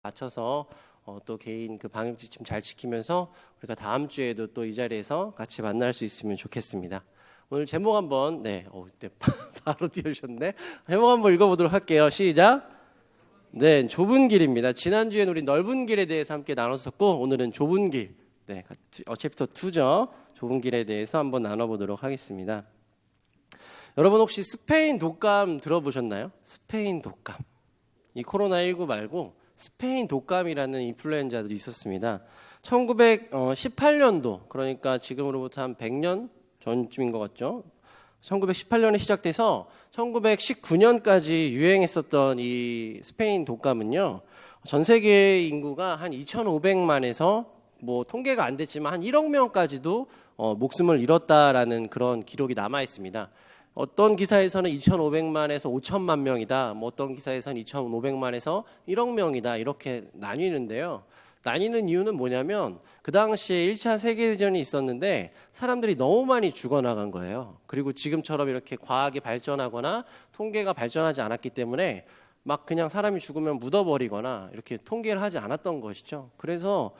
맞춰서 또 개인 그 방역 지침 잘 지키면서 우리가 다음 주에도 또 이 자리에서 같이 만날 수 있으면 좋겠습니다. 오늘 제목 한번 바로 띄우셨네. 제목 한번 읽어보도록 할게요. 시작. 네, 좁은 길입니다. 지난주에는 우리 넓은 길에 대해서 함께 나눴었고 오늘은 좁은 길, 챕터 2죠. 좁은 길에 대해서 한번 나눠보도록 하겠습니다. 여러분 혹시 스페인 독감 들어보셨나요? 스페인 독감. 이 코로나19 말고 스페인 독감이라는 인플루엔자도 있었습니다. 1918년도, 그러니까 지금으로부터 한 100년 전쯤인 것 같죠. 1918년에 시작돼서 1919년까지 유행했었던 이 스페인 독감은요, 전 세계 인구가 한 2,500만에서 뭐 통계가 안 됐지만 한 1억 명까지도 목숨을 잃었다라는 그런 기록이 남아 있습니다. 어떤 기사에서는 2,500만에서 5천만 명이다. 뭐 어떤 기사에서는 2,500만에서 1억 명이다. 이렇게 나뉘는데요. 나뉘는 이유는 뭐냐면 그 당시에 1차 세계대전이 있었는데 사람들이 너무 많이 죽어나간 거예요. 그리고 지금처럼 이렇게 과학이 발전하거나 통계가 발전하지 않았기 때문에 막 그냥 사람이 죽으면 묻어버리거나 이렇게 통계를 하지 않았던 것이죠. 그래서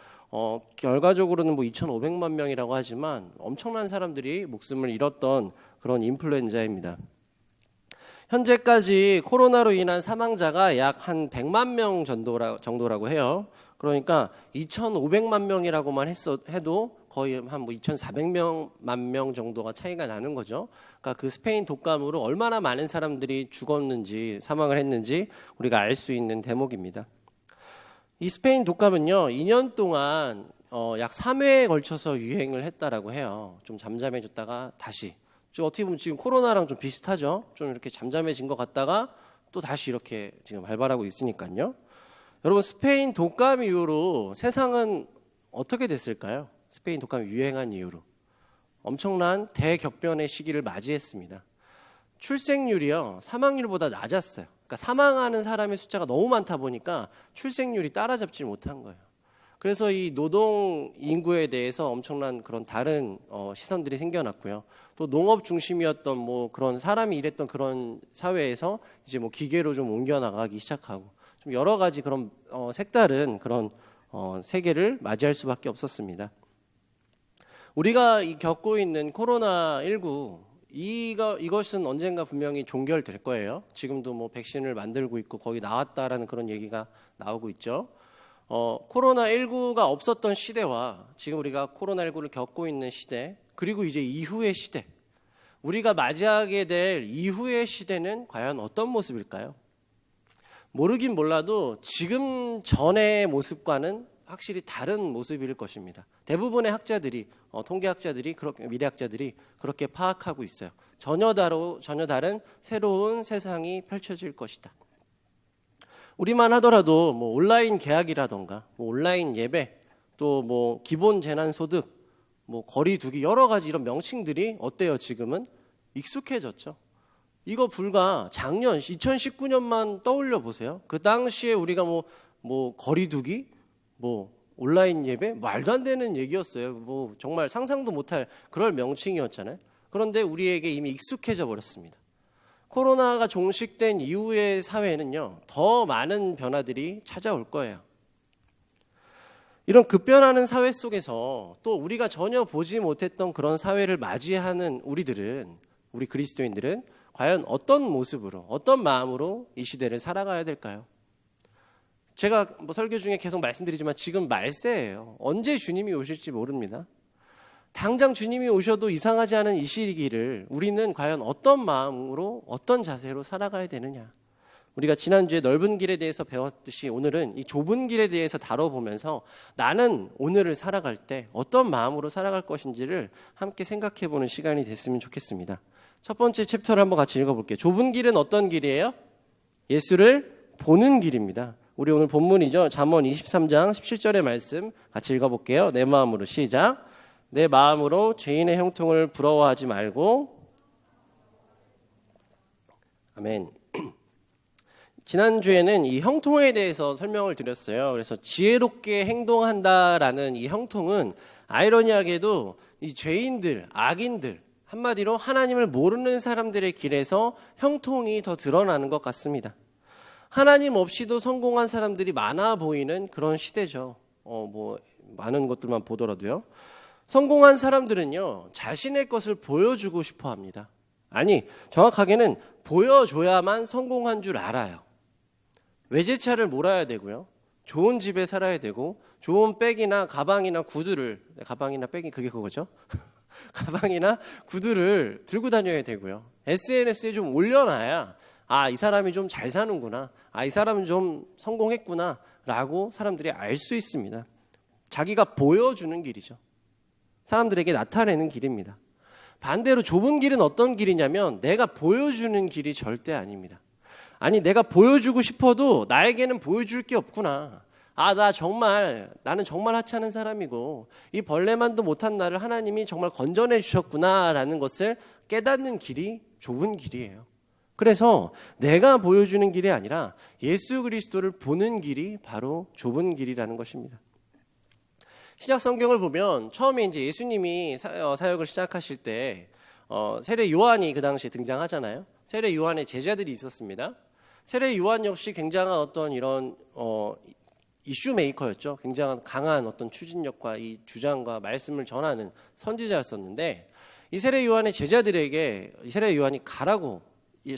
결과적으로는 뭐 2,500만 명이라고 하지만 엄청난 사람들이 목숨을 잃었던 그런 인플루엔자입니다. 현재까지 코로나로 인한 사망자가 약 한 100만 명 정도라고 해요. 그러니까 2,500만 명이라고만 해도 거의 한 뭐 2,400만 명 정도가 차이가 나는 거죠. 그러니까 그 스페인 독감으로 얼마나 많은 사람들이 죽었는지, 사망을 했는지 우리가 알 수 있는 대목입니다. 이 스페인 독감은요, 2년 동안 약 3회에 걸쳐서 유행을 했다라고 해요. 좀 잠잠해졌다가 다시. 어떻게 보면 지금 코로나랑 좀 비슷하죠. 좀 이렇게 잠잠해진 것 같다가 또 다시 이렇게 지금 발발하고 있으니까요. 여러분, 스페인 독감 이후로 세상은 어떻게 됐을까요? 스페인 독감이 유행한 이후로 엄청난 대격변의 시기를 맞이했습니다. 출생률이요, 사망률보다 낮았어요. 그러니까 사망하는 사람의 숫자가 너무 많다 보니까 출생률이 따라잡지 못한 거예요. 그래서 이 노동 인구에 대해서 엄청난 그런 다른 시선들이 생겨났고요. 또 농업 중심이었던 뭐 그런 사람이 일했던 그런 사회에서 이제 뭐 기계로 좀 옮겨 나가기 시작하고 좀 여러 가지 그런 색다른 그런 세계를 맞이할 수밖에 없었습니다. 우리가 겪고 있는 코로나19 이것은 언젠가 분명히 종결될 거예요. 지금도 뭐 백신을 만들고 있고 거의 나왔다라는 그런 얘기가 나오고 있죠. 코로나19가 없었던 시대와 지금 우리가 코로나19를 겪고 있는 시대, 그리고 이제 이후의 시대, 우리가 맞이하게 될 이후의 시대는 과연 어떤 모습일까요? 모르긴 몰라도 지금 전의 모습과는 확실히 다른 모습일 것입니다. 대부분의 학자들이, 통계학자들이, 미래학자들이 그렇게 파악하고 있어요. 전혀 다른 새로운 세상이 펼쳐질 것이다. 우리만 하더라도 뭐 온라인 계약이라던가 뭐 온라인 예배, 또 뭐 기본 재난소득, 뭐 거리두기, 여러 가지 이런 명칭들이 어때요? 지금은 익숙해졌죠. 이거 불과 작년 2019년만 떠올려 보세요. 그 당시에 우리가 뭐 거리두기, 뭐 온라인 예배, 말도 안 되는 얘기였어요. 뭐 정말 상상도 못할 그럴 명칭이었잖아요. 그런데 우리에게 이미 익숙해져 버렸습니다. 코로나가 종식된 이후의 사회는요, 더 많은 변화들이 찾아올 거예요. 이런 급변하는 사회 속에서 또 우리가 전혀 보지 못했던 그런 사회를 맞이하는 우리 그리스도인들은 과연 어떤 모습으로, 어떤 마음으로 이 시대를 살아가야 될까요? 제가 뭐 설교 중에 계속 말씀드리지만 지금 말세예요. 언제 주님이 오실지 모릅니다. 당장 주님이 오셔도 이상하지 않은 이 시기를 우리는 과연 어떤 마음으로, 어떤 자세로 살아가야 되느냐. 우리가 지난주에 넓은 길에 대해서 배웠듯이 오늘은 이 좁은 길에 대해서 다뤄보면서 나는 오늘을 살아갈 때 어떤 마음으로 살아갈 것인지를 함께 생각해보는 시간이 됐으면 좋겠습니다. 첫 번째 챕터를 한번 같이 읽어볼게요. 좁은 길은 어떤 길이에요? 예수를 보는 길입니다. 우리 오늘 본문이죠. 잠언 23장 17절의 말씀 같이 읽어볼게요. 내 마음으로 시작. 내 마음으로 죄인의 형통을 부러워하지 말고. 아멘. 지난주에는 이 형통에 대해서 설명을 드렸어요. 그래서 지혜롭게 행동한다라는 이 형통은 아이러니하게도 이 죄인들, 악인들, 한마디로 하나님을 모르는 사람들의 길에서 형통이 더 드러나는 것 같습니다. 하나님 없이도 성공한 사람들이 많아 보이는 그런 시대죠. 많은 것들만 보더라도요. 성공한 사람들은요, 자신의 것을 보여주고 싶어 합니다. 아니, 정확하게는 보여줘야만 성공한 줄 알아요. 외제차를 몰아야 되고요. 좋은 집에 살아야 되고, 좋은 백이나 가방이나 구두를, 가방이나 백이 그게 그거죠? 가방이나 구두를 들고 다녀야 되고요. SNS에 좀 올려놔야, 아, 이 사람이 좀 잘 사는구나. 아, 이 사람은 좀 성공했구나. 라고 사람들이 알 수 있습니다. 자기가 보여주는 길이죠. 사람들에게 나타내는 길입니다. 반대로 좁은 길은 어떤 길이냐면 내가 보여주는 길이 절대 아닙니다. 아니, 내가 보여주고 싶어도 나에게는 보여줄 게 없구나. 아, 나는 정말 하찮은 사람이고 이 벌레만도 못한 나를 하나님이 정말 건져내 주셨구나라는 것을 깨닫는 길이 좁은 길이에요. 그래서 내가 보여주는 길이 아니라 예수 그리스도를 보는 길이 바로 좁은 길이라는 것입니다. 신약 성경을 보면 처음에 이제 예수님이 사역을 시작하실 때 세례 요한이 그 당시에 등장하잖아요. 세례 요한의 제자들이 있었습니다. 세례 요한 역시 굉장한 어떤 이런 이슈 메이커였죠. 굉장한 강한 어떤 추진력과 이 주장과 말씀을 전하는 선지자였었는데 이 세례 요한의 제자들에게 이 세례 요한이 가라고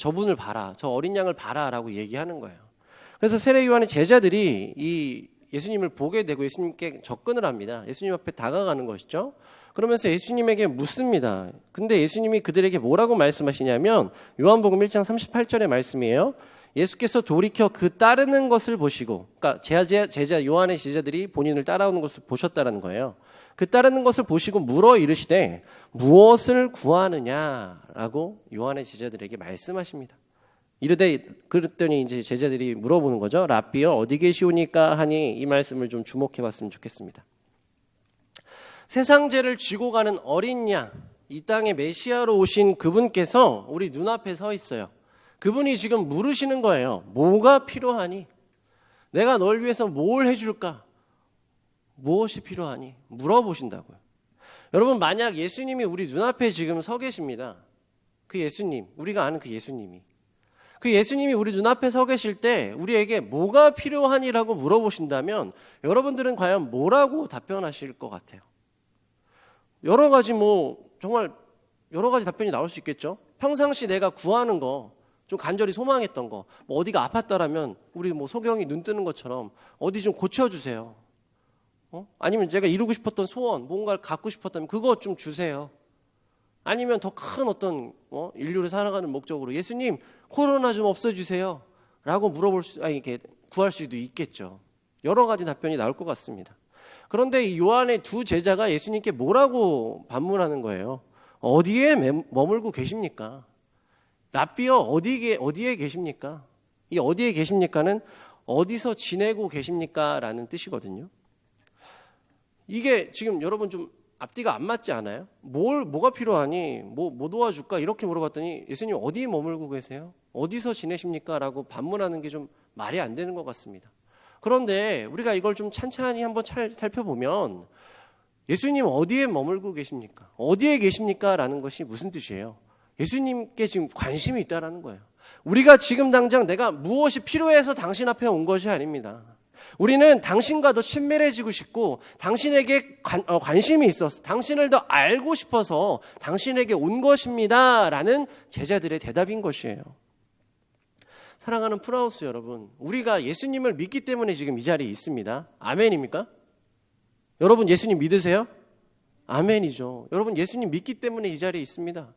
저분을 봐라, 저 어린 양을 봐라라고 얘기하는 거예요. 그래서 세례 요한의 제자들이 이 예수님을 보게 되고 예수님께 접근을 합니다. 예수님 앞에 다가가는 것이죠. 그러면서 예수님에게 묻습니다. 근데 예수님이 그들에게 뭐라고 말씀하시냐면 요한복음 1장 38절의 말씀이에요. 예수께서 돌이켜 그 따르는 것을 보시고, 그러니까 제자 요한의 제자들이 본인을 따라오는 것을 보셨다는 거예요. 그 따르는 것을 보시고 물어 이르시되 무엇을 구하느냐라고 요한의 제자들에게 말씀하십니다. 이르되 그랬더니 이제 제자들이 물어보는 거죠. 랍비여 어디 계시오니까 하니 이 말씀을 좀 주목해 봤으면 좋겠습니다. 세상 죄를 쥐고 가는 어린 양, 이 땅에 메시아로 오신 그분께서 우리 눈앞에 서 있어요. 그분이 지금 물으시는 거예요. 뭐가 필요하니? 내가 널 위해서 뭘 해줄까? 무엇이 필요하니? 물어보신다고요. 여러분, 만약 예수님이 우리 눈앞에 지금 서 계십니다. 그 예수님, 우리가 아는 그 예수님이. 그 예수님이 우리 눈앞에 서 계실 때 우리에게 뭐가 필요하니라고 물어보신다면 여러분들은 과연 뭐라고 답변하실 것 같아요? 여러 가지 정말 여러 가지 답변이 나올 수 있겠죠. 평상시 내가 구하는 거, 좀 간절히 소망했던 거, 어디가 아팠다라면 우리 소경이 눈 뜨는 것처럼 어디 좀 고쳐주세요. 아니면 제가 이루고 싶었던 소원, 뭔가를 갖고 싶었다면 그거 좀 주세요. 아니면 더 큰 어떤 인류를 살아가는 목적으로 예수님 코로나 좀 없애주세요 라고 이렇게 구할 수도 있겠죠. 여러 가지 답변이 나올 것 같습니다. 그런데 이 요한의 두 제자가 예수님께 뭐라고 반문하는 거예요? 어디에 머물고 계십니까? 랍비여 어디에 계십니까? 이 어디에 계십니까는 어디서 지내고 계십니까? 라는 뜻이거든요. 이게 지금 여러분 좀 앞뒤가 안 맞지 않아요? 뭐가 필요하니? 뭐 도와줄까? 이렇게 물어봤더니 예수님 어디에 머물고 계세요? 어디서 지내십니까? 라고 반문하는 게 좀 말이 안 되는 것 같습니다. 그런데 우리가 이걸 좀 찬찬히 한번 살펴보면 예수님 어디에 머물고 계십니까? 어디에 계십니까? 라는 것이 무슨 뜻이에요? 예수님께 지금 관심이 있다라는 거예요. 우리가 지금 당장 내가 무엇이 필요해서 당신 앞에 온 것이 아닙니다. 우리는 당신과 더 친밀해지고 싶고 당신에게 관심이 있어서 당신을 더 알고 싶어서 당신에게 온 것입니다 라는 제자들의 대답인 것이에요. 사랑하는 풀하우스 여러분, 우리가 예수님을 믿기 때문에 지금 이 자리에 있습니다. 아멘입니까? 여러분 예수님 믿으세요? 아멘이죠. 여러분 예수님 믿기 때문에 이 자리에 있습니다.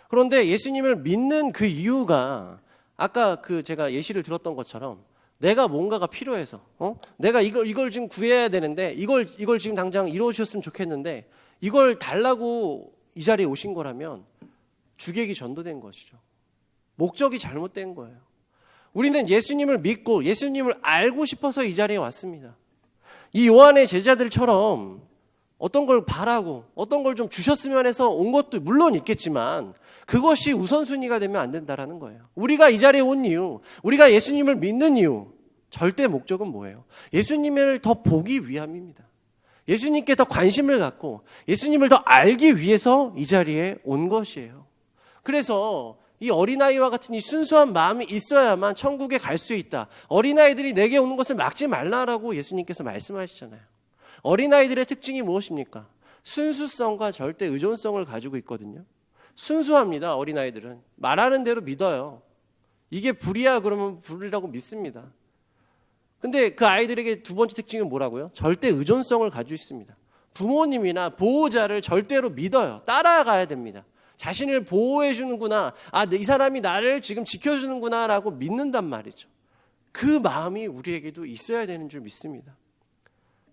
그런데 예수님을 믿는 그 이유가 아까 제가 예시를 들었던 것처럼 내가 뭔가가 필요해서 내가 이걸 지금 구해야 되는데 이걸 지금 당장 이루어 주셨으면 좋겠는데 이걸 달라고 이 자리에 오신 거라면 주객이 전도된 것이죠. 목적이 잘못된 거예요. 우리는 예수님을 믿고 예수님을 알고 싶어서 이 자리에 왔습니다. 이 요한의 제자들처럼 어떤 걸 바라고 어떤 걸 좀 주셨으면 해서 온 것도 물론 있겠지만 그것이 우선순위가 되면 안 된다라는 거예요. 우리가 이 자리에 온 이유, 우리가 예수님을 믿는 이유, 절대 목적은 뭐예요? 예수님을 더 보기 위함입니다. 예수님께 더 관심을 갖고 예수님을 더 알기 위해서 이 자리에 온 것이에요. 그래서 이 어린아이와 같은 이 순수한 마음이 있어야만 천국에 갈 수 있다. 어린아이들이 내게 오는 것을 막지 말라라고 예수님께서 말씀하시잖아요. 어린아이들의 특징이 무엇입니까? 순수성과 절대 의존성을 가지고 있거든요. 순수합니다. 어린아이들은 말하는 대로 믿어요. 이게 불이야 그러면 불이라고 믿습니다. 근데 그 아이들에게 두 번째 특징은 뭐라고요? 절대 의존성을 가지고 있습니다. 부모님이나 보호자를 절대로 믿어요. 따라가야 됩니다. 자신을 보호해 주는구나. 이 사람이 나를 지금 지켜주는구나 라고 믿는단 말이죠. 그 마음이 우리에게도 있어야 되는 줄 믿습니다.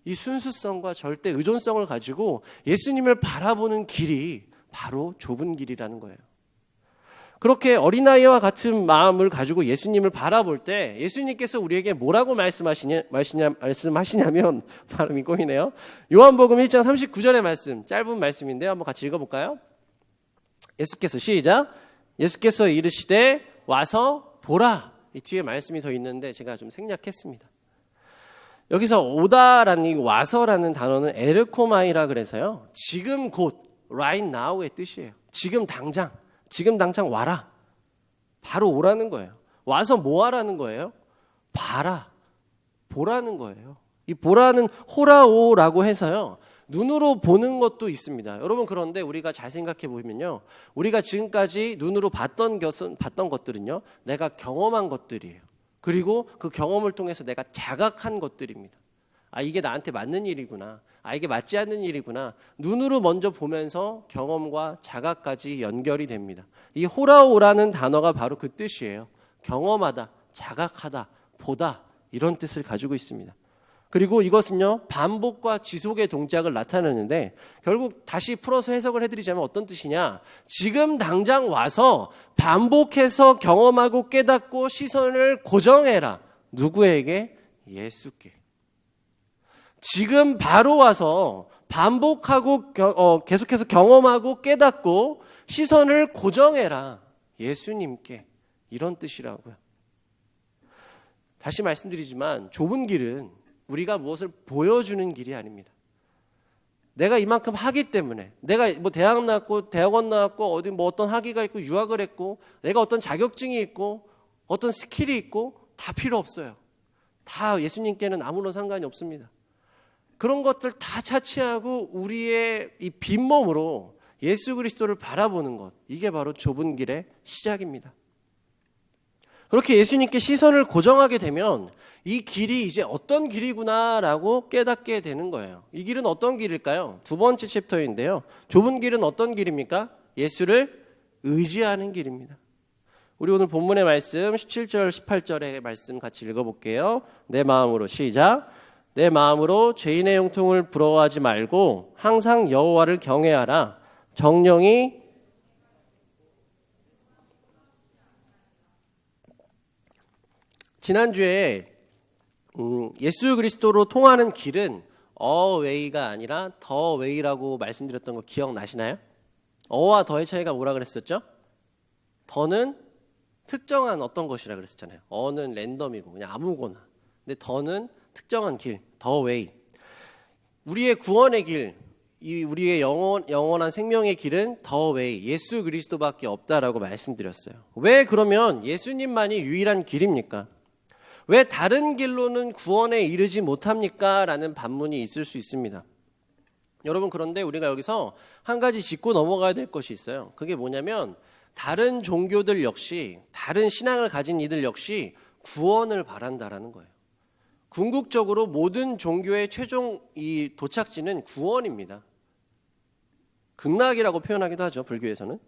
이 순수성과 절대 의존성을 가지고 예수님을 바라보는 길이 바로 좁은 길이라는 거예요. 그렇게 어린아이와 같은 마음을 가지고 예수님을 바라볼 때 예수님께서 우리에게 뭐라고 말씀하시냐면 발음이 꼬이네요. 요한복음 1장 39절의 말씀, 짧은 말씀인데요. 한번 같이 읽어볼까요? 예수께서 시작. 예수께서 이르시되 와서 보라. 이 뒤에 말씀이 더 있는데 제가 좀 생략했습니다. 여기서 오다라는 이 와서라는 단어는 에르코마이라 그래서요. 지금 곧 right now의 뜻이에요. 지금 당장 와라. 바로 오라는 거예요. 와서 뭐 하라는 거예요? 봐라. 보라는 거예요. 이 보라는 호라오라고 해서요. 눈으로 보는 것도 있습니다. 여러분 그런데 우리가 잘 생각해 보면요. 우리가 지금까지 눈으로 봤던 것들은요. 내가 경험한 것들이에요. 그리고 그 경험을 통해서 내가 자각한 것들입니다. 이게 나한테 맞는 일이구나. 이게 맞지 않는 일이구나. 눈으로 먼저 보면서 경험과 자각까지 연결이 됩니다. 이 호라오라는 단어가 바로 그 뜻이에요. 경험하다, 자각하다, 보다 이런 뜻을 가지고 있습니다. 그리고 이것은요. 반복과 지속의 동작을 나타내는데 결국 다시 풀어서 해석을 해드리자면 어떤 뜻이냐. 지금 당장 와서 반복해서 경험하고 깨닫고 시선을 고정해라. 누구에게? 예수께. 지금 바로 와서 반복하고 계속해서 경험하고 깨닫고 시선을 고정해라. 예수님께. 이런 뜻이라고요. 다시 말씀드리지만 좁은 길은 우리가 무엇을 보여주는 길이 아닙니다. 내가 이만큼 하기 때문에 내가 대학원 나왔고 어디 어떤 학위가 있고 유학을 했고 내가 어떤 자격증이 있고 어떤 스킬이 있고 다 필요 없어요. 다 예수님께는 아무런 상관이 없습니다. 그런 것들 다 차치하고 우리의 이 빈몸으로 예수 그리스도를 바라보는 것, 이게 바로 좁은 길의 시작입니다. 그렇게 예수님께 시선을 고정하게 되면 이 길이 이제 어떤 길이구나라고 깨닫게 되는 거예요. 이 길은 어떤 길일까요? 두 번째 챕터인데요. 좁은 길은 어떤 길입니까? 예수를 의지하는 길입니다. 우리 오늘 본문의 말씀 17절 18절의 말씀 같이 읽어볼게요. 내 마음으로 시작. 내 마음으로 죄인의 형통을 부러워하지 말고 항상 여호와를 경외하라. 정령이 지난주에 예수 그리스도로 통하는 길은 어웨이가 아니라 더웨이라고 말씀드렸던 거 기억나시나요? 어와 더의 차이가 뭐라 그랬었죠? 더는 특정한 어떤 것이라 그랬었잖아요. 어는 랜덤이고 그냥 아무거나. 근데 더는 특정한 길, 더웨이. 우리의 구원의 길, 우리의 영원한 생명의 길은 더웨이, 예수 그리스도밖에 없다라고 말씀드렸어요. 왜 그러면 예수님만이 유일한 길입니까? 왜 다른 길로는 구원에 이르지 못합니까? 라는 반문이 있을 수 있습니다. 여러분 그런데 우리가 여기서 한 가지 짚고 넘어가야 될 것이 있어요. 그게 뭐냐면 다른 종교들 역시 다른 신앙을 가진 이들 역시 구원을 바란다라는 거예요. 궁극적으로 모든 종교의 최종 이 도착지는 구원입니다. 극락이라고 표현하기도 하죠. 불교에서는.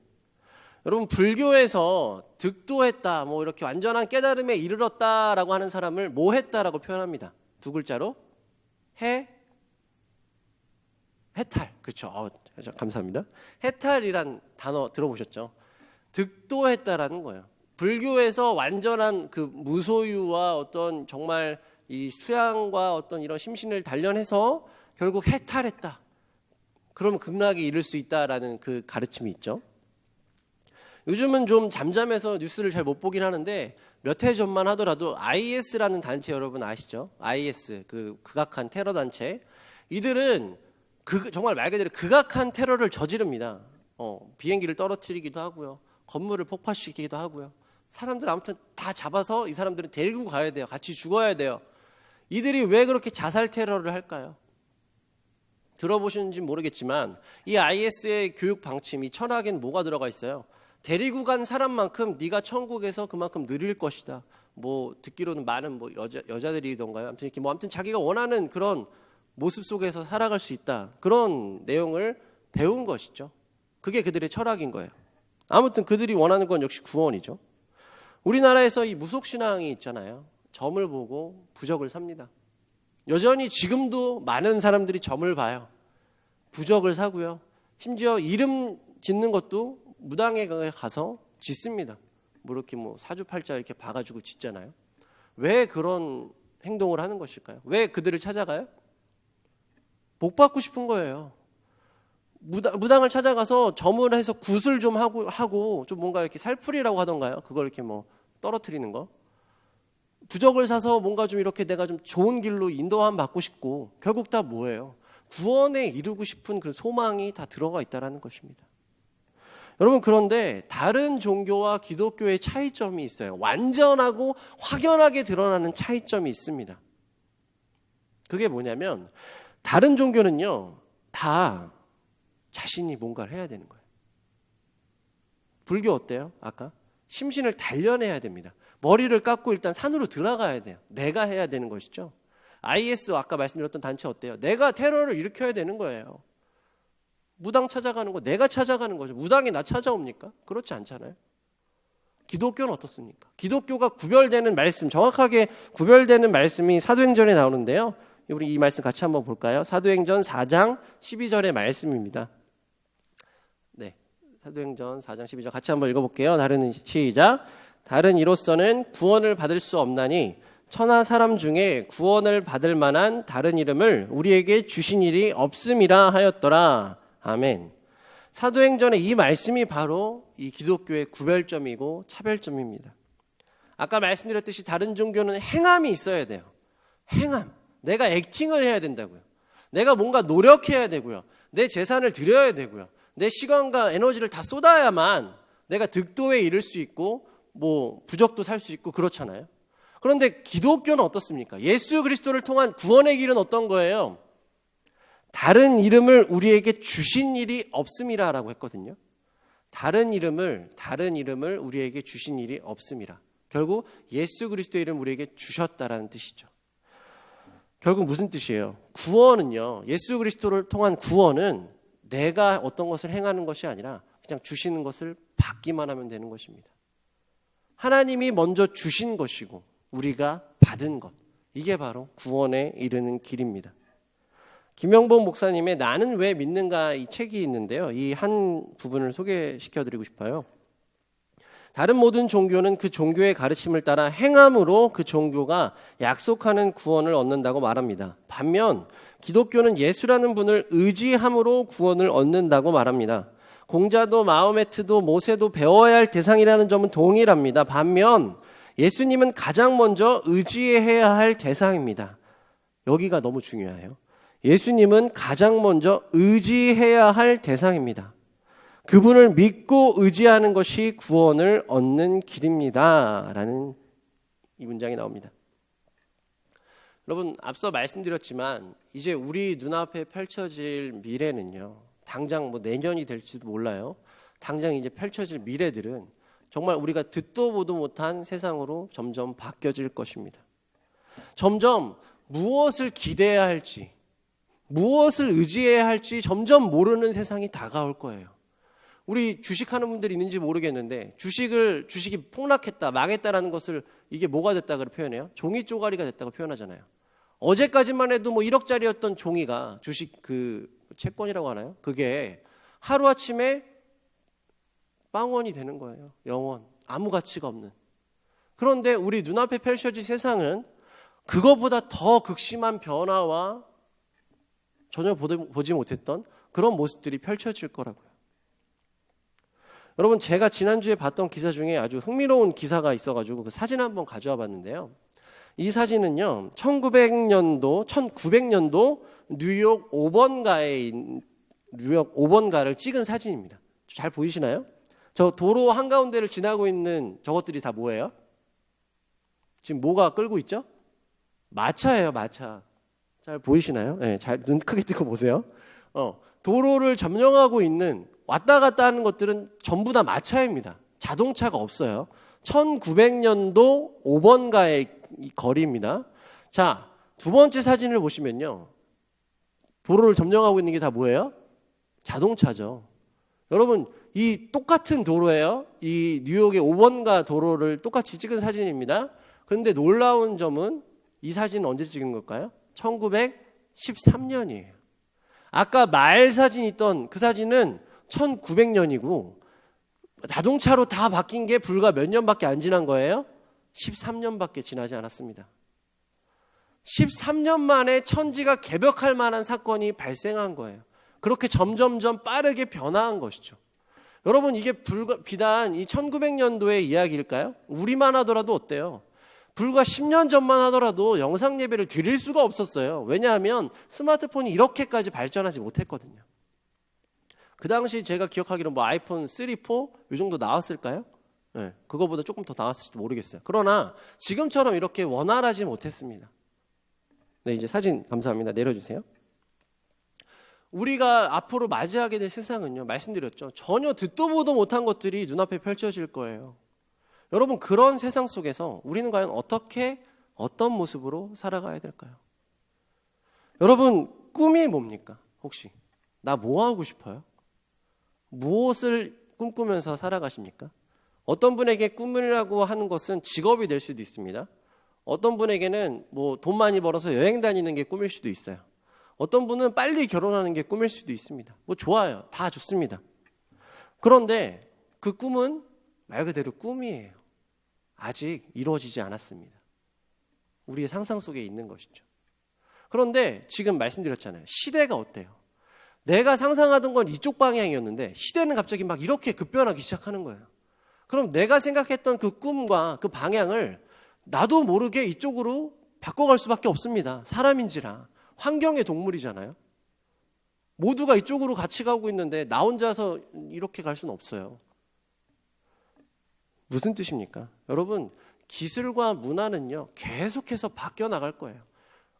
여러분 불교에서 득도했다, 이렇게 완전한 깨달음에 이르렀다라고 하는 사람을 뭐 했다라고 표현합니다. 두 글자로 해탈. 그렇죠. 감사합니다. 해탈이란 단어 들어보셨죠? 득도했다라는 거예요. 불교에서 완전한 그 무소유와 어떤 정말 이 수양과 어떤 이런 심신을 단련해서 결국 해탈했다. 그러면 극락에 이를 수 있다라는 그 가르침이 있죠. 요즘은 좀 잠잠해서 뉴스를 잘 못 보긴 하는데 몇 해 전만 하더라도 IS라는 단체 여러분 아시죠? IS 그 극악한 테러 단체. 이들은 정말 말 그대로 극악한 테러를 저지릅니다. 비행기를 떨어뜨리기도 하고요. 건물을 폭파시키기도 하고요. 사람들 아무튼 다 잡아서 이 사람들은 데리고 가야 돼요. 같이 죽어야 돼요. 이들이 왜 그렇게 자살 테러를 할까요? 들어보셨는지 모르겠지만 이 IS의 교육 방침, 이 철학엔 뭐가 들어가 있어요? 데리고 간 사람만큼 네가 천국에서 그만큼 누릴 것이다. 뭐 듣기로는 많은 뭐 여자들이던가요. 아무튼 이렇게 아무튼 자기가 원하는 그런 모습 속에서 살아갈 수 있다. 그런 내용을 배운 것이죠. 그게 그들의 철학인 거예요. 아무튼 그들이 원하는 건 역시 구원이죠. 우리나라에서 이 무속신앙이 있잖아요. 점을 보고 부적을 삽니다. 여전히 지금도 많은 사람들이 점을 봐요. 부적을 사고요. 심지어 이름 짓는 것도 무당에 가서 짓습니다. 뭐 이렇게 뭐 사주팔자 이렇게 봐가지고 짓잖아요. 왜 그런 행동을 하는 것일까요? 왜 그들을 찾아가요? 복 받고 싶은 거예요. 무당을 찾아가서 점을 해서 굿을 좀 하고 좀 뭔가 이렇게 살풀이라고 하던가요? 그걸 이렇게 뭐 떨어뜨리는 거. 부적을 사서 뭔가 좀 이렇게 내가 좀 좋은 길로 인도함 받고 싶고 결국 다 뭐예요? 구원에 이루고 싶은 그 소망이 다 들어가 있다는 것입니다. 여러분 그런데 다른 종교와 기독교의 차이점이 있어요. 완전하고 확연하게 드러나는 차이점이 있습니다. 그게 뭐냐면 다른 종교는요. 다 자신이 뭔가를 해야 되는 거예요. 불교 어때요? 아까 심신을 단련해야 됩니다. 머리를 깎고 일단 산으로 들어가야 돼요. 내가 해야 되는 것이죠. IS 아까 말씀드렸던 단체 어때요? 내가 테러를 일으켜야 되는 거예요. 무당 찾아가는 거 내가 찾아가는 거죠. 무당이 나 찾아옵니까? 그렇지 않잖아요. 기독교는 어떻습니까? 기독교가 구별되는 말씀, 정확하게 구별되는 말씀이 사도행전에 나오는데요. 우리 이 말씀 같이 한번 볼까요? 사도행전 4장 12절의 말씀입니다. 네, 사도행전 4장 12절 같이 한번 읽어볼게요. 다른 시작. 다른 이로서는 구원을 받을 수 없나니 천하 사람 중에 구원을 받을 만한 다른 이름을 우리에게 주신 일이 없음이라 하였더라. 아멘. 사도행전의 이 말씀이 바로 이 기독교의 구별점이고 차별점입니다. 아까 말씀드렸듯이 다른 종교는 행함이 있어야 돼요. 행함. 내가 액팅을 해야 된다고요. 내가 뭔가 노력해야 되고요. 내 재산을 드려야 되고요. 내 시간과 에너지를 다 쏟아야만 내가 득도에 이를 수 있고 뭐 부적도 살 수 있고 그렇잖아요. 그런데 기독교는 어떻습니까? 예수 그리스도를 통한 구원의 길은 어떤 거예요? 다른 이름을 우리에게 주신 일이 없음이라라고 했거든요. 다른 이름을 우리에게 주신 일이 없음이라. 결국 예수 그리스도의 이름을 우리에게 주셨다라는 뜻이죠. 결국 무슨 뜻이에요? 구원은요. 예수 그리스도를 통한 구원은 내가 어떤 것을 행하는 것이 아니라 그냥 주시는 것을 받기만 하면 되는 것입니다. 하나님이 먼저 주신 것이고 우리가 받은 것. 이게 바로 구원에 이르는 길입니다. 김영복 목사님의 나는 왜 믿는가 이 책이 있는데요. 이 한 부분을 소개시켜드리고 싶어요. 다른 모든 종교는 그 종교의 가르침을 따라 행함으로 그 종교가 약속하는 구원을 얻는다고 말합니다. 반면 기독교는 예수라는 분을 의지함으로 구원을 얻는다고 말합니다. 공자도 마호메트도 모세도 배워야 할 대상이라는 점은 동일합니다. 반면 예수님은 가장 먼저 의지해야 할 대상입니다. 여기가 너무 중요해요. 예수님은 가장 먼저 의지해야 할 대상입니다. 그분을 믿고 의지하는 것이 구원을 얻는 길입니다. 라는 이 문장이 나옵니다. 여러분 앞서 말씀드렸지만 이제 우리 눈앞에 펼쳐질 미래는요. 당장 뭐 내년이 될지도 몰라요. 당장 이제 펼쳐질 미래들은 정말 우리가 듣도 보도 못한 세상으로 점점 바뀌어질 것입니다. 점점 무엇을 기대해야 할지, 무엇을 의지해야 할지 점점 모르는 세상이 다가올 거예요. 우리 주식하는 분들이 있는지 모르겠는데 주식이 폭락했다, 망했다라는 것을 이게 뭐가 됐다고 표현해요? 종이 쪼가리가 됐다고 표현하잖아요. 어제까지만 해도 뭐 1억짜리였던 종이가 주식 그 채권이라고 하나요? 그게 하루아침에 빵원이 되는 거예요. 영원. 아무 가치가 없는. 그런데 우리 눈앞에 펼쳐질 세상은 그것보다 더 극심한 변화와 전혀 보지 못했던 그런 모습들이 펼쳐질 거라고요. 여러분 제가 지난주에 봤던 기사 중에 아주 흥미로운 기사가 있어가지고 그 사진 한번 가져와 봤는데요. 이 사진은요. 1900년도 뉴욕 5번가를 찍은 사진입니다. 잘 보이시나요? 저 도로 한가운데를 지나고 있는 저것들이 다 뭐예요? 지금 뭐가 끌고 있죠? 마차예요, 마차. 잘 보이시나요? 네, 잘 눈 크게 뜨고 보세요. 도로를 점령하고 있는 왔다 갔다 하는 것들은 전부 다 마차입니다. 자동차가 없어요. 1900년도 5번가의 거리입니다. 자, 두 번째 사진을 보시면요. 도로를 점령하고 있는 게 다 뭐예요? 자동차죠. 여러분, 이 똑같은 도로예요. 이 뉴욕의 5번가 도로를 똑같이 찍은 사진입니다. 그런데 놀라운 점은 이 사진은 언제 찍은 걸까요? 1913년이에요. 아까 말 사진 있던 그 사진은 1900년이고 자동차로 다 바뀐 게 불과 몇 년밖에 안 지난 거예요? 13년밖에 지나지 않았습니다. 13년 만에 천지가 개벽할 만한 사건이 발생한 거예요. 그렇게 점점점 빠르게 변화한 것이죠. 여러분, 이게 비단 이 1900년도의 이야기일까요? 우리만 하더라도 어때요? 불과 10년 전만 하더라도 영상 예배를 드릴 수가 없었어요. 왜냐하면 스마트폰이 이렇게까지 발전하지 못했거든요. 그 당시 제가 기억하기로 뭐 아이폰 3, 4 이 정도 나왔을까요? 네, 그거보다 조금 더 나왔을지도 모르겠어요. 그러나 지금처럼 이렇게 원활하지 못했습니다. 네, 이제 사진 감사합니다. 내려주세요. 우리가 앞으로 맞이하게 될 세상은요, 말씀드렸죠. 전혀 듣도 보도 못한 것들이 눈앞에 펼쳐질 거예요. 여러분, 그런 세상 속에서 우리는 과연 어떤 모습으로 살아가야 될까요? 여러분, 꿈이 뭡니까? 혹시 나 뭐 하고 싶어요? 무엇을 꿈꾸면서 살아가십니까? 어떤 분에게 꿈이라고 하는 것은 직업이 될 수도 있습니다. 어떤 분에게는 뭐 돈 많이 벌어서 여행 다니는 게 꿈일 수도 있어요. 어떤 분은 빨리 결혼하는 게 꿈일 수도 있습니다. 뭐 좋아요. 다 좋습니다. 그런데 그 꿈은 말 그대로 꿈이에요. 아직 이루어지지 않았습니다. 우리의 상상 속에 있는 것이죠. 그런데 지금 말씀드렸잖아요. 시대가 어때요? 내가 상상하던 건 이쪽 방향이었는데 시대는 갑자기 막 이렇게 급변하기 시작하는 거예요. 그럼 내가 생각했던 그 꿈과 그 방향을 나도 모르게 이쪽으로 바꿔갈 수밖에 없습니다. 사람인지라. 환경의 동물이잖아요. 모두가 이쪽으로 같이 가고 있는데 나 혼자서 이렇게 갈 수는 없어요. 무슨 뜻입니까? 여러분, 기술과 문화는요, 계속해서 바뀌어 나갈 거예요.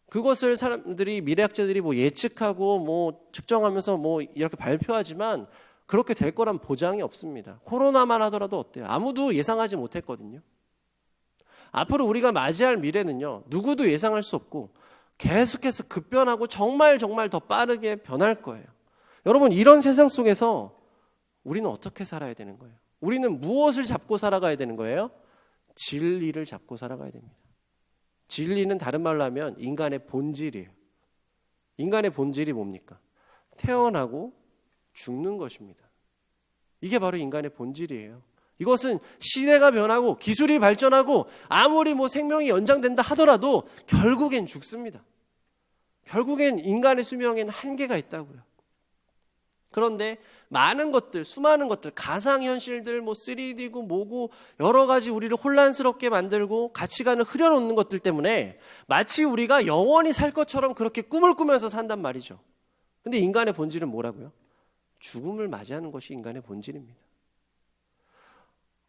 그것을 사람들이, 미래학자들이 뭐 예측하고 뭐 측정하면서 뭐 이렇게 발표하지만 그렇게 될 거란 보장이 없습니다. 코로나만 하더라도 어때요? 아무도 예상하지 못했거든요. 앞으로 우리가 맞이할 미래는요, 누구도 예상할 수 없고 계속해서 급변하고 정말 더 빠르게 변할 거예요. 여러분, 이런 세상 속에서 우리는 어떻게 살아야 되는 거예요? 우리는 무엇을 잡고 살아가야 되는 거예요? 진리를 잡고 살아가야 됩니다. 진리는 다른 말로 하면 인간의 본질이에요. 인간의 본질이 뭡니까? 태어나고 죽는 것입니다. 이게 바로 인간의 본질이에요. 이것은 시대가 변하고 기술이 발전하고 아무리 뭐 생명이 연장된다 하더라도 결국엔 죽습니다. 결국엔 인간의 수명에는 한계가 있다고요. 그런데 많은 것들, 수많은 것들, 가상현실들, 뭐 3D고 뭐고 여러 가지 우리를 혼란스럽게 만들고 가치관을 흐려놓는 것들 때문에 마치 우리가 영원히 살 것처럼 그렇게 꿈을 꾸면서 산단 말이죠. 근데 인간의 본질은 뭐라고요? 죽음을 맞이하는 것이 인간의 본질입니다.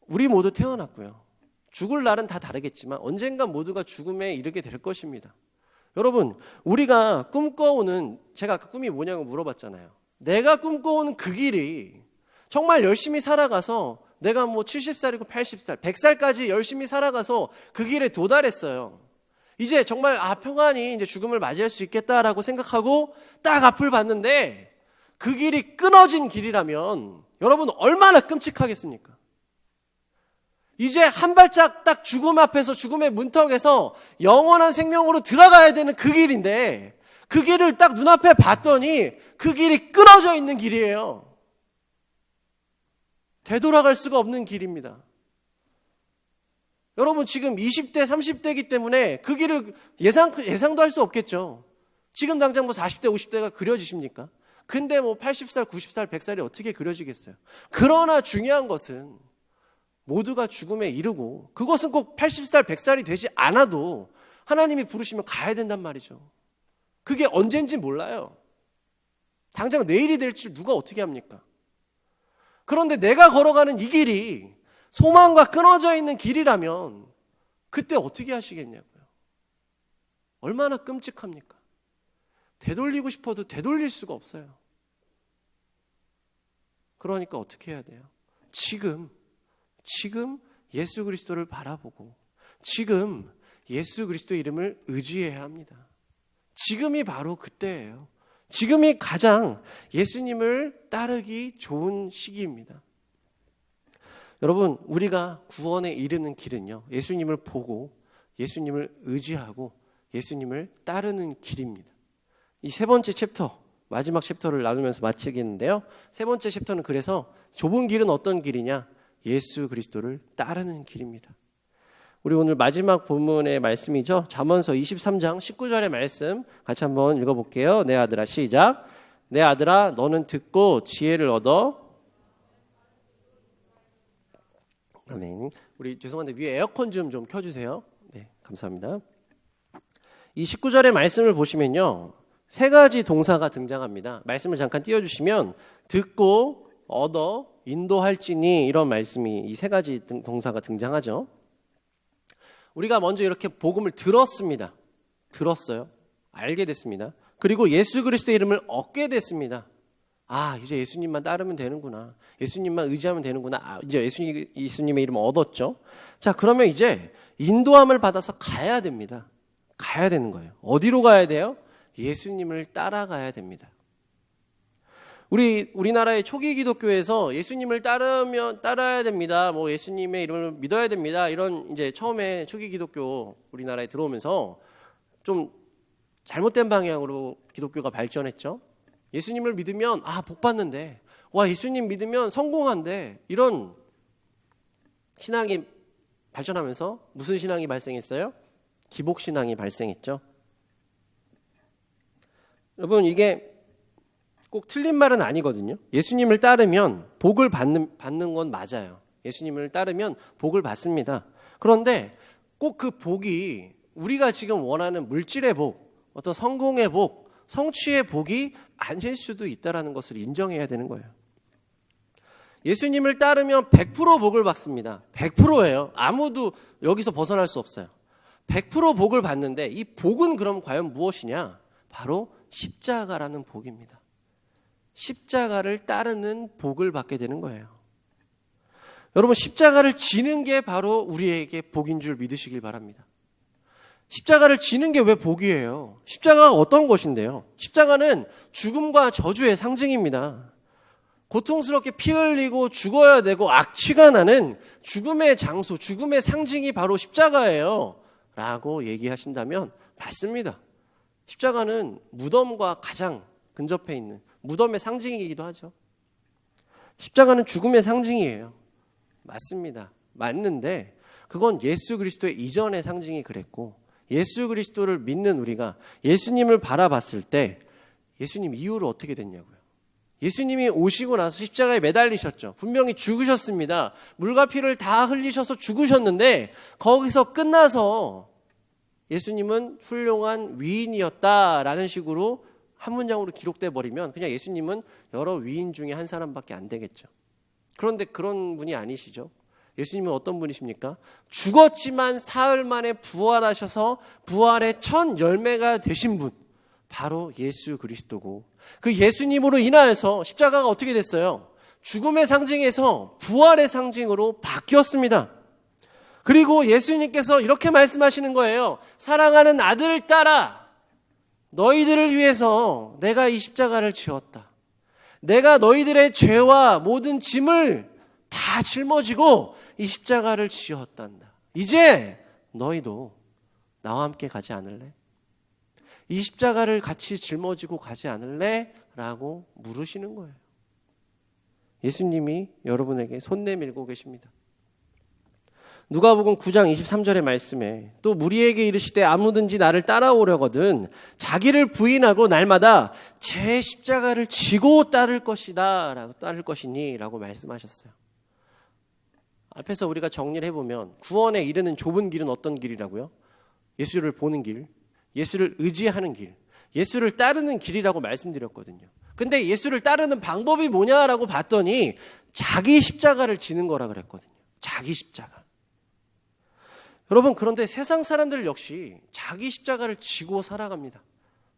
우리 모두 태어났고요. 죽을 날은 다 다르겠지만 언젠가 모두가 죽음에 이르게 될 것입니다. 여러분, 우리가 꿈꿔오는, 제가 아까 꿈이 뭐냐고 물어봤잖아요. 내가 꿈꿔오는 그 길이 정말 열심히 살아가서 내가 뭐 70살이고 80살, 100살까지 열심히 살아가서 그 길에 도달했어요. 이제 정말 평안히 이제 죽음을 맞이할 수 있겠다라고 생각하고 딱 앞을 봤는데 그 길이 끊어진 길이라면 여러분 얼마나 끔찍하겠습니까? 이제 한 발짝 딱 죽음 앞에서, 죽음의 문턱에서 영원한 생명으로 들어가야 되는 그 길인데 그 길을 딱 눈앞에 봤더니 그 길이 끊어져 있는 길이에요. 되돌아갈 수가 없는 길입니다. 여러분, 지금 20대, 30대이기 때문에 그 길을 예상도 할 수 없겠죠. 지금 당장 뭐 40대, 50대가 그려지십니까? 근데 뭐 80살, 90살, 100살이 어떻게 그려지겠어요? 그러나 중요한 것은 모두가 죽음에 이르고 그것은 꼭 80살, 100살이 되지 않아도 하나님이 부르시면 가야 된단 말이죠. 그게 언젠지 몰라요. 당장 내일이 될지 누가 어떻게 합니까? 그런데 내가 걸어가는 이 길이 소망과 끊어져 있는 길이라면 그때 어떻게 하시겠냐고요. 얼마나 끔찍합니까? 되돌리고 싶어도 되돌릴 수가 없어요. 그러니까 어떻게 해야 돼요? 지금 예수 그리스도를 바라보고 지금 예수 그리스도의 이름을 의지해야 합니다. 지금이 바로 그때예요. 지금이 가장 예수님을 따르기 좋은 시기입니다. 여러분, 우리가 구원에 이르는 길은요, 예수님을 보고 예수님을 의지하고 예수님을 따르는 길입니다. 이 세 번째 챕터, 마지막 챕터를 나누면서 마치겠는데요. 세 번째 챕터는 그래서 좁은 길은 어떤 길이냐? 예수 그리스도를 따르는 길입니다. 우리 오늘 마지막 본문의 말씀이죠. 잠언서 23장 19절의 말씀 같이 한번 읽어볼게요. 내 아들아, 시작. 내 아들아, 너는 듣고 지혜를 얻어. 아멘. 우리 죄송한데 위에 에어컨 좀 켜주세요. 네, 감사합니다. 이 19절의 말씀을 보시면요, 세 가지 동사가 등장합니다. 말씀을 잠깐 띄워주시면 듣고 얻어 인도할지니, 이런 말씀이 이 세 가지 동사가 등장하죠. 우리가 먼저 이렇게 복음을 들었습니다. 들었어요. 알게 됐습니다. 그리고 예수 그리스도의 이름을 얻게 됐습니다. 아, 이제 예수님만 따르면 되는구나. 예수님만 의지하면 되는구나. 아, 이제 예수님의 이름을 얻었죠. 자, 그러면 이제 인도함을 받아서 가야 됩니다. 가야 되는 거예요. 어디로 가야 돼요? 예수님을 따라가야 됩니다. 우리나라의 초기 기독교에서 예수님을 따라야 됩니다. 뭐 예수님의 이름을 믿어야 됩니다. 이런 이제 처음에 초기 기독교 우리나라에 들어오면서 좀 잘못된 방향으로 기독교가 발전했죠. 예수님을 믿으면 복 받는데, 와, 예수님 믿으면 성공한데, 이런 신앙이 발전하면서 무슨 신앙이 발생했어요? 기복신앙이 발생했죠. 여러분, 이게 꼭 틀린 말은 아니거든요. 예수님을 따르면 복을 받는 건 맞아요. 예수님을 따르면 복을 받습니다. 그런데 꼭 그 복이 우리가 지금 원하는 물질의 복, 어떤 성공의 복, 성취의 복이 아닐 수도 있다는 것을 인정해야 되는 거예요. 예수님을 따르면 100% 복을 받습니다. 100%예요. 아무도 여기서 벗어날 수 없어요. 100% 복을 받는데 이 복은 그럼 과연 무엇이냐? 바로 십자가라는 복입니다. 십자가를 따르는 복을 받게 되는 거예요. 여러분, 십자가를 지는 게 바로 우리에게 복인 줄 믿으시길 바랍니다. 십자가를 지는 게 왜 복이에요? 십자가가 어떤 것인데요? 십자가는 죽음과 저주의 상징입니다. 고통스럽게 피 흘리고 죽어야 되고 악취가 나는 죽음의 장소, 죽음의 상징이 바로 십자가예요 라고 얘기하신다면 맞습니다. 십자가는 무덤과 가장 근접해 있는 무덤의 상징이기도 하죠. 십자가는 죽음의 상징이에요. 맞습니다. 맞는데 그건 예수 그리스도의 이전의 상징이 그랬고, 예수 그리스도를 믿는 우리가 예수님을 바라봤을 때 예수님 이후로 어떻게 됐냐고요. 예수님이 오시고 나서 십자가에 매달리셨죠. 분명히 죽으셨습니다. 물과 피를 다 흘리셔서 죽으셨는데 거기서 끝나서 예수님은 훌륭한 위인이었다라는 식으로 한 문장으로 기록돼 버리면 그냥 예수님은 여러 위인 중에 한 사람밖에 안 되겠죠. 그런데 그런 분이 아니시죠. 예수님은 어떤 분이십니까? 죽었지만 사흘 만에 부활하셔서 부활의 첫 열매가 되신 분, 바로 예수 그리스도고, 그 예수님으로 인하여서 십자가가 어떻게 됐어요? 죽음의 상징에서 부활의 상징으로 바뀌었습니다. 그리고 예수님께서 이렇게 말씀하시는 거예요. 사랑하는 아들을 따라 너희들을 위해서 내가 이 십자가를 지었다. 내가 너희들의 죄와 모든 짐을 다 짊어지고 이 십자가를 지었단다. 이제 너희도 나와 함께 가지 않을래? 이 십자가를 같이 짊어지고 가지 않을래? 라고 물으시는 거예요. 예수님이 여러분에게 손 내밀고 계십니다. 누가복음 9장 23절의 말씀에 또 무리에게 이르시되 아무든지 나를 따라오려거든 자기를 부인하고 날마다 제 십자가를 지고 따를 것이니 라고 말씀하셨어요. 앞에서 우리가 정리를 해보면 구원에 이르는 좁은 길은 어떤 길이라고요? 예수를 보는 길, 예수를 의지하는 길, 예수를 따르는 길이라고 말씀드렸거든요. 근데 예수를 따르는 방법이 뭐냐라고 봤더니 자기 십자가를 지는 거라 그랬거든요. 자기 십자가. 여러분, 그런데 세상 사람들 역시 자기 십자가를 지고 살아갑니다.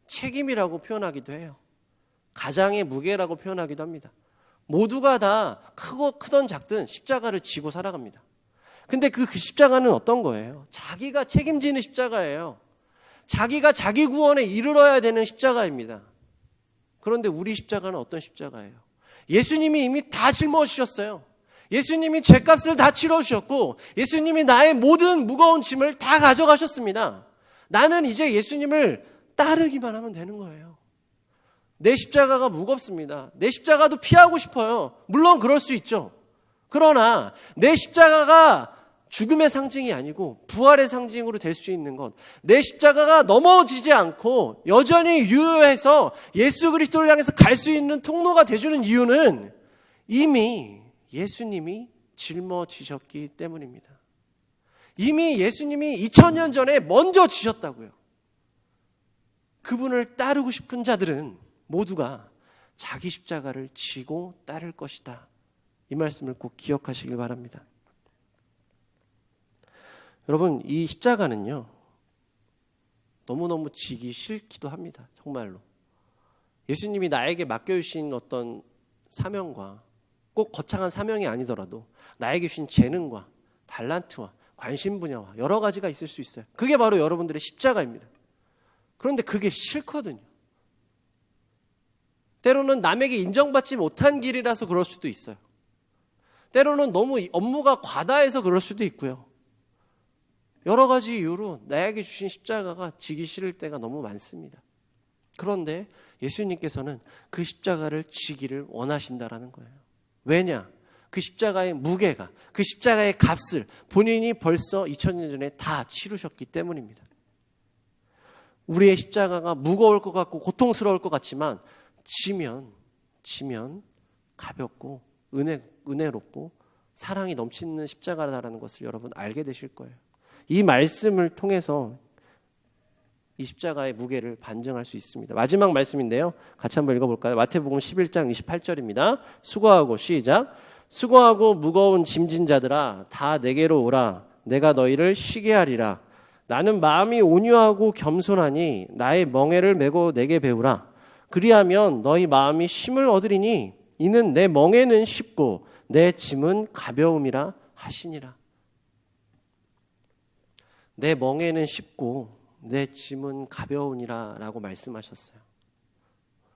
책임이라고 표현하기도 해요. 가장의 무게라고 표현하기도 합니다. 모두가 다 크든 작든 십자가를 지고 살아갑니다. 근데 그 십자가는 어떤 거예요? 자기가 책임지는 십자가예요. 자기가 자기 구원에 이르러야 되는 십자가입니다. 그런데 우리 십자가는 어떤 십자가예요? 예수님이 이미 다 짊어지셨어요. 예수님이 죄값을 다 치러주셨고 예수님이 나의 모든 무거운 짐을 다 가져가셨습니다. 나는 이제 예수님을 따르기만 하면 되는 거예요. 내 십자가가 무겁습니다. 내 십자가도 피하고 싶어요. 물론 그럴 수 있죠. 그러나 내 십자가가 죽음의 상징이 아니고 부활의 상징으로 될 수 있는 것, 내 십자가가 넘어지지 않고 여전히 유효해서 예수 그리스도를 향해서 갈 수 있는 통로가 되주는 이유는 이미 예수님이 짊어지셨기 때문입니다. 이미 예수님이 2000년 전에 먼저 지셨다고요. 그분을 따르고 싶은 자들은 모두가 자기 십자가를 지고 따를 것이다. 이 말씀을 꼭 기억하시길 바랍니다. 여러분, 이 십자가는요, 너무너무 지기 싫기도 합니다. 정말로. 예수님이 나에게 맡겨주신 어떤 사명과 꼭 거창한 사명이 아니더라도 나에게 주신 재능과 달란트와 관심 분야와 여러 가지가 있을 수 있어요. 그게 바로 여러분들의 십자가입니다. 그런데 그게 싫거든요. 때로는 남에게 인정받지 못한 길이라서 그럴 수도 있어요. 때로는 너무 업무가 과다해서 그럴 수도 있고요. 여러 가지 이유로 나에게 주신 십자가가 지기 싫을 때가 너무 많습니다. 그런데 예수님께서는 그 십자가를 지기를 원하신다라는 거예요. 왜냐? 그 십자가의 무게가, 그 십자가의 값을 본인이 벌써 2000년 전에 다 치르셨기 때문입니다. 우리의 십자가가 무거울 것 같고 고통스러울 것 같지만 지면 가볍고 은혜롭고 사랑이 넘치는 십자가라는 것을 여러분 알게 되실 거예요. 이 말씀을 통해서 이 십자가의 무게를 반증할 수 있습니다. 마지막 말씀인데요. 같이 한번 읽어볼까요? 마태복음 11장 28절입니다. 수고하고 시작. 수고하고 무거운 짐진 자들아 다 내게로 오라. 내가 너희를 쉬게 하리라. 나는 마음이 온유하고 겸손하니 나의 멍에를 메고 내게 배우라. 그리하면 너희 마음이 쉼을 얻으리니 이는 내 멍에는 쉽고 내 짐은 가벼움이라 하시니라. 내 멍에는 쉽고 내 짐은 가벼우니라 라고 말씀하셨어요.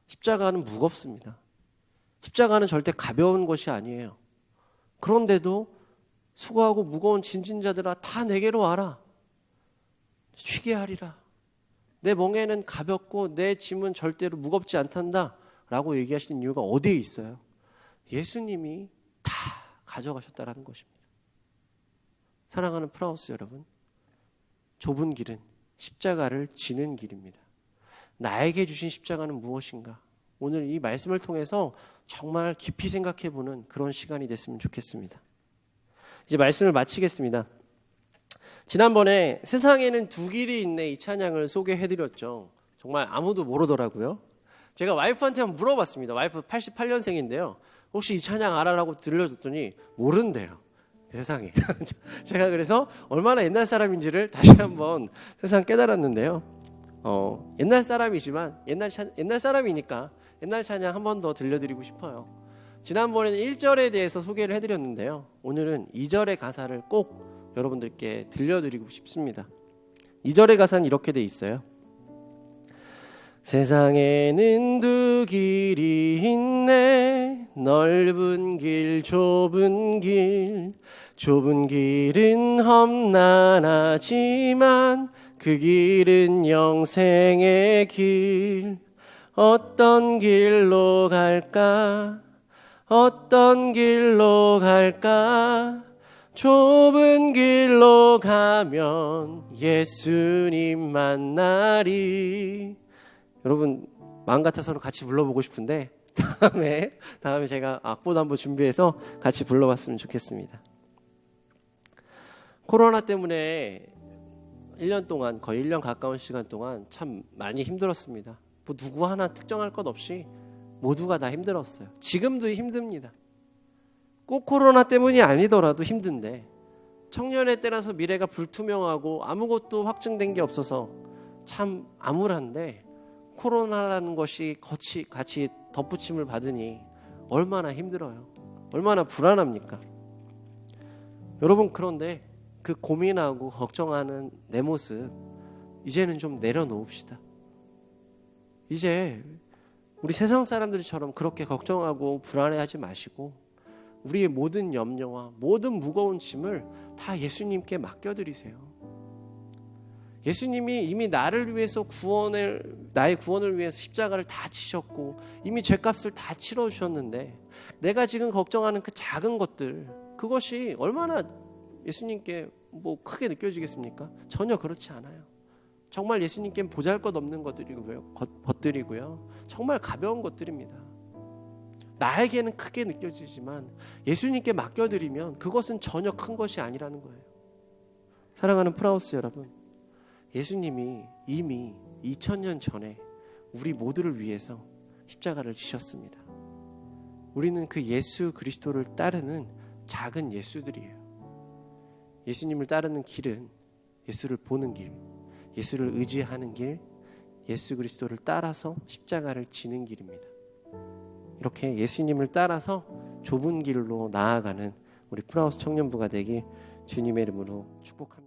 십자가는 무겁습니다. 십자가는 절대 가벼운 것이 아니에요. 그런데도 수고하고 무거운 짐진 자들아 다 내게로 와라. 쉬게 하리라. 내 멍에는 가볍고 내 짐은 절대로 무겁지 않단다 라고 얘기하시는 이유가 어디에 있어요? 예수님이 다 가져가셨다라는 것입니다. 사랑하는 프라우스 여러분, 좁은 길은 십자가를 지는 길입니다. 나에게 주신 십자가는 무엇인가? 오늘 이 말씀을 통해서 정말 깊이 생각해보는 그런 시간이 됐으면 좋겠습니다. 이제 말씀을 마치겠습니다. 지난번에 세상에는 두 길이 있네 이 찬양을 소개해드렸죠. 정말 아무도 모르더라고요. 제가 와이프한테 한번 물어봤습니다. 와이프 88년생인데요. 혹시 이 찬양 알아라고 들려줬더니 모른대요. 세상에. 제가 그래서 얼마나 옛날 사람인지를 다시 한번 세상 깨달았는데요. 옛날 사람이지만 옛날 사람이니까 옛날 찬양 한 번 더 들려드리고 싶어요. 지난번에는 1절에 대해서 소개를 해드렸는데요. 오늘은 2절의 가사를 꼭 여러분들께 들려드리고 싶습니다. 2절의 가사는 이렇게 돼 있어요. 세상에는 두 길이 있네 넓은 길 좁은 길 좁은 길은 험난하지만 그 길은 영생의 길 어떤 길로 갈까 어떤 길로 갈까 좁은 길로 가면 예수님 만나리. 여러분 마음 같아서는 같이 불러보고 싶은데 다음에 제가 악보도 한번 준비해서 같이 불러봤으면 좋겠습니다. 코로나 때문에 1년 동안 거의 1년 가까운 시간 동안 참 많이 힘들었습니다. 뭐 누구 하나 특정할 것 없이 모두가 다 힘들었어요. 지금도 힘듭니다. 꼭 코로나 때문이 아니더라도 힘든데 청년의 때라서 미래가 불투명하고 아무것도 확증된 게 없어서 참 암울한데 코로나라는 것이 같이 덧붙임을 받으니 얼마나 힘들어요. 얼마나 불안합니까? 여러분, 그런데 그 고민하고 걱정하는 내 모습 이제는 좀 내려놓읍시다. 이제 우리 세상 사람들처럼 그렇게 걱정하고 불안해하지 마시고 우리의 모든 염려와 모든 무거운 짐을 다 예수님께 맡겨드리세요. 예수님이 이미 나의 구원을 위해서 십자가를 다 치셨고 이미 죄값을 다 치러주셨는데 내가 지금 걱정하는 그 작은 것들, 그것이 얼마나 예수님께 크게 느껴지겠습니까? 전혀 그렇지 않아요. 정말 예수님께는 보잘것없는 것들이고요. 정말 가벼운 것들입니다. 나에게는 크게 느껴지지만 예수님께 맡겨드리면 그것은 전혀 큰 것이 아니라는 거예요. 사랑하는 프라우스 여러분, 예수님이 이미 2000년 전에 우리 모두를 위해서 십자가를 지셨습니다. 우리는 그 예수 그리스도를 따르는 작은 예수들이에요. 예수님을 따르는 길은 예수를 보는 길, 예수를 의지하는 길, 예수 그리스도를 따라서 십자가를 지는 길입니다. 이렇게 예수님을 따라서 좁은 길로 나아가는 우리 프라우스 청년부가 되길 주님의 이름으로 축복합니다.